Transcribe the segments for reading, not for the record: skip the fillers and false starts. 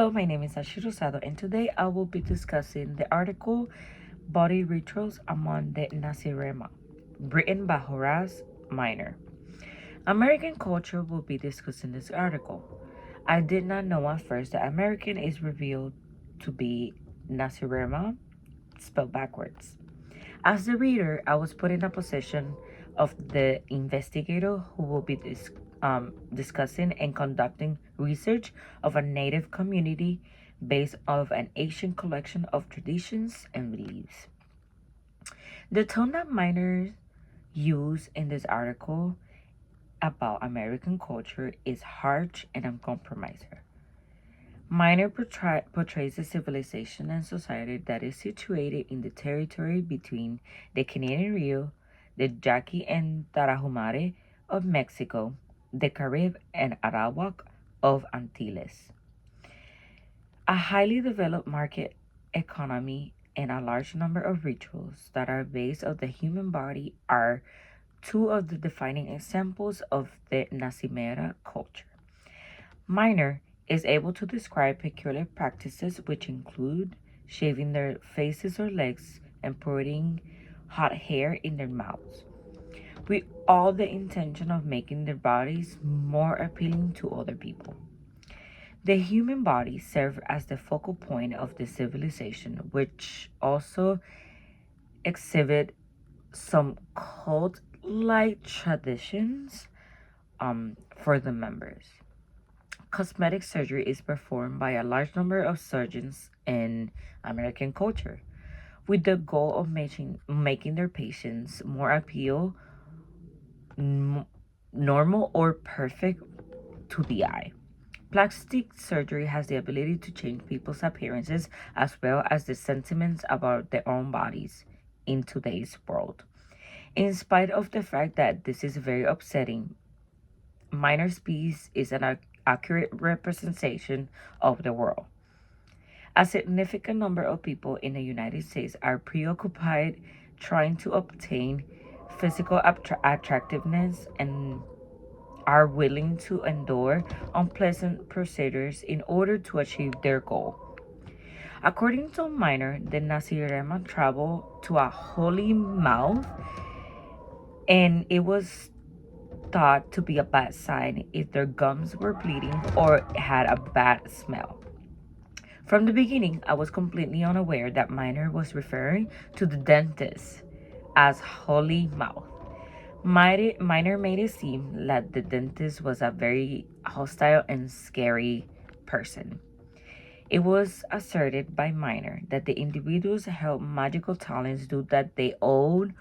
Hello, my name is Nacirema, and today I will be discussing the article Body Rituals Among the Nacirema, written by Horace Minor. American culture will be discussing this article. I did not know at first that American is revealed to be Nacirema, spelled backwards. As the reader, I was put in a position of the investigator who will be discussing and conducting research of a native community based on an ancient collection of traditions and beliefs. The tone that minors use in this article about American culture is harsh and uncompromising. Minor portrays a civilization and society that is situated in the territory between the Canadian Rio, the Yaqui and Tarahumare of Mexico, the Carib and Arawak of Antilles. A highly developed market economy and a large number of rituals that are based on the human body are two of the defining examples of the Nacimera culture. Minor is able to describe peculiar practices which include shaving their faces or legs and putting hot hair in their mouths, with all the intention of making their bodies more appealing to other people. The human body serves as the focal point of the civilization, which also exhibit some cult-like traditions for the members. Cosmetic surgery is performed by a large number of surgeons in American culture with the goal of making their patients more appeal, normal, or perfect to the eye. Plastic surgery has the ability to change people's appearances as well as the sentiments about their own bodies in today's world. In spite of the fact that this is very upsetting, Minor's piece is an accurate representation of the world. A significant number of people in the United States are preoccupied trying to obtain physical attractiveness and are willing to endure unpleasant procedures in order to achieve their goal. According to Minor, the Nacirema traveled to a holy mouth, and it was thought to be a bad sign if their gums were bleeding or had a bad smell. From the beginning, I was completely unaware that Minor was referring to the dentist as holy mouth. Minor made it seem that the dentist was a very hostile and scary person. It was asserted by Minor that the individuals held magical talents due that they owned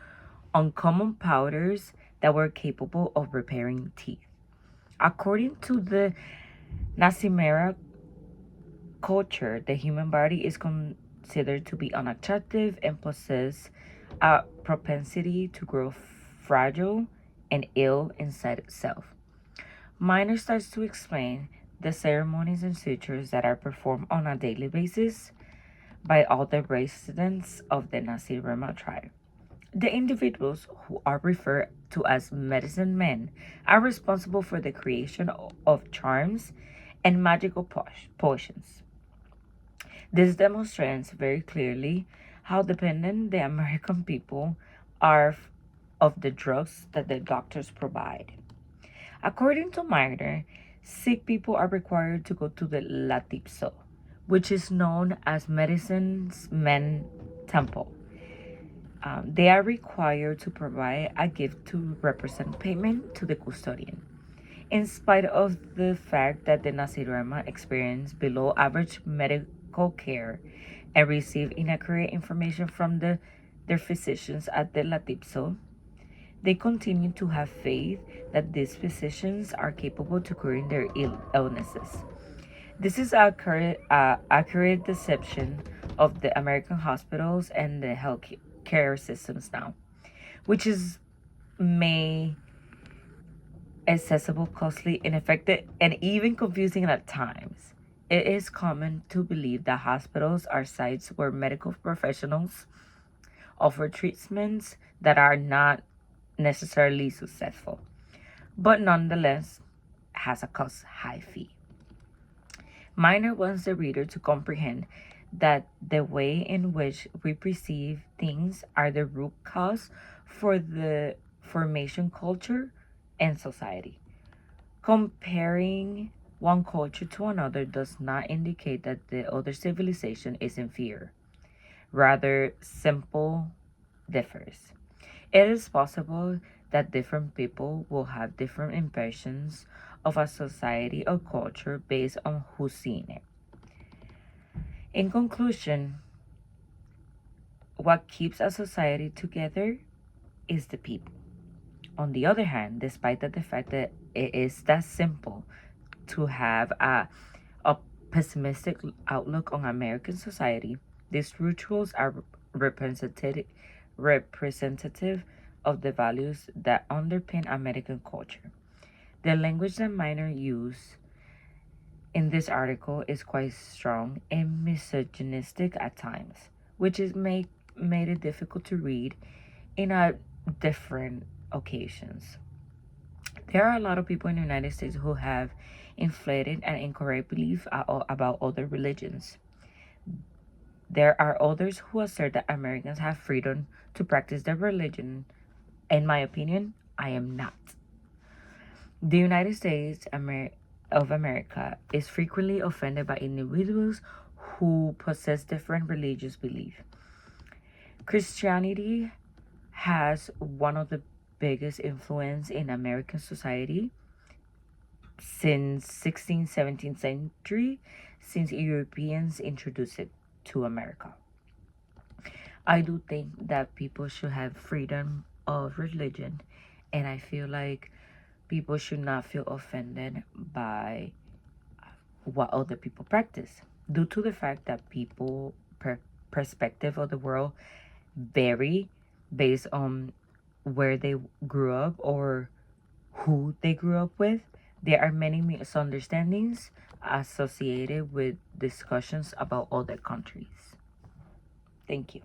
uncommon powders that were capable of repairing teeth. According to the Nacimera culture, the human body is considered to be unattractive and possess a propensity to grow fragile and ill inside itself. Minor starts to explain the ceremonies and sutures that are performed on a daily basis by all the residents of the Nacirema tribe. The individuals who are referred to as medicine men are responsible for the creation of charms and magical potions. This demonstrates very clearly how dependent the American people are of the drugs that the doctors provide. According to Minor, sick people are required to go to the Latipso, which is known as Medicine's Men Temple. They are required to provide a gift to represent payment to the custodian. In spite of the fact that the Nacirema experience below average medical care and receive inaccurate information from their physicians at the Latipso, they continue to have faith that these physicians are capable to curing their illnesses. This is accurate deception of the American hospitals and the healthcare systems now, which is may accessible, costly, ineffective, and even confusing at times. It is common to believe that hospitals are sites where medical professionals offer treatments that are not necessarily successful, but nonetheless has a cost high fee. Miner wants the reader to comprehend that the way in which we perceive things are the root cause for the formation culture and society. Comparing one culture to another does not indicate that the other civilization is inferior. Rather, simple differs. It is possible that different people will have different impressions of a society or culture based on who's seeing it. In conclusion, what keeps a society together is the people. On the other hand, despite the fact that it is that simple to have a pessimistic outlook on American society, these rituals are representative of the values that underpin American culture. The language that Miner used in this article is quite strong and misogynistic at times, which is made it difficult to read in a different occasions. There are a lot of people in the United States who have inflated and incorrect belief about other religions. There are others who assert that Americans have freedom to practice their religion. In my opinion, I am not. The United States of America is frequently offended by individuals who possess different religious beliefs. Christianity has one of the biggest influence in American society since 16th, 17th century, since Europeans introduced it to America. I do think that people should have freedom of religion, and I feel like people should not feel offended by what other people practice due to the fact that people perspective of the world vary based on where they grew up or who they grew up with. There are many misunderstandings associated with discussions about other countries. Thank you.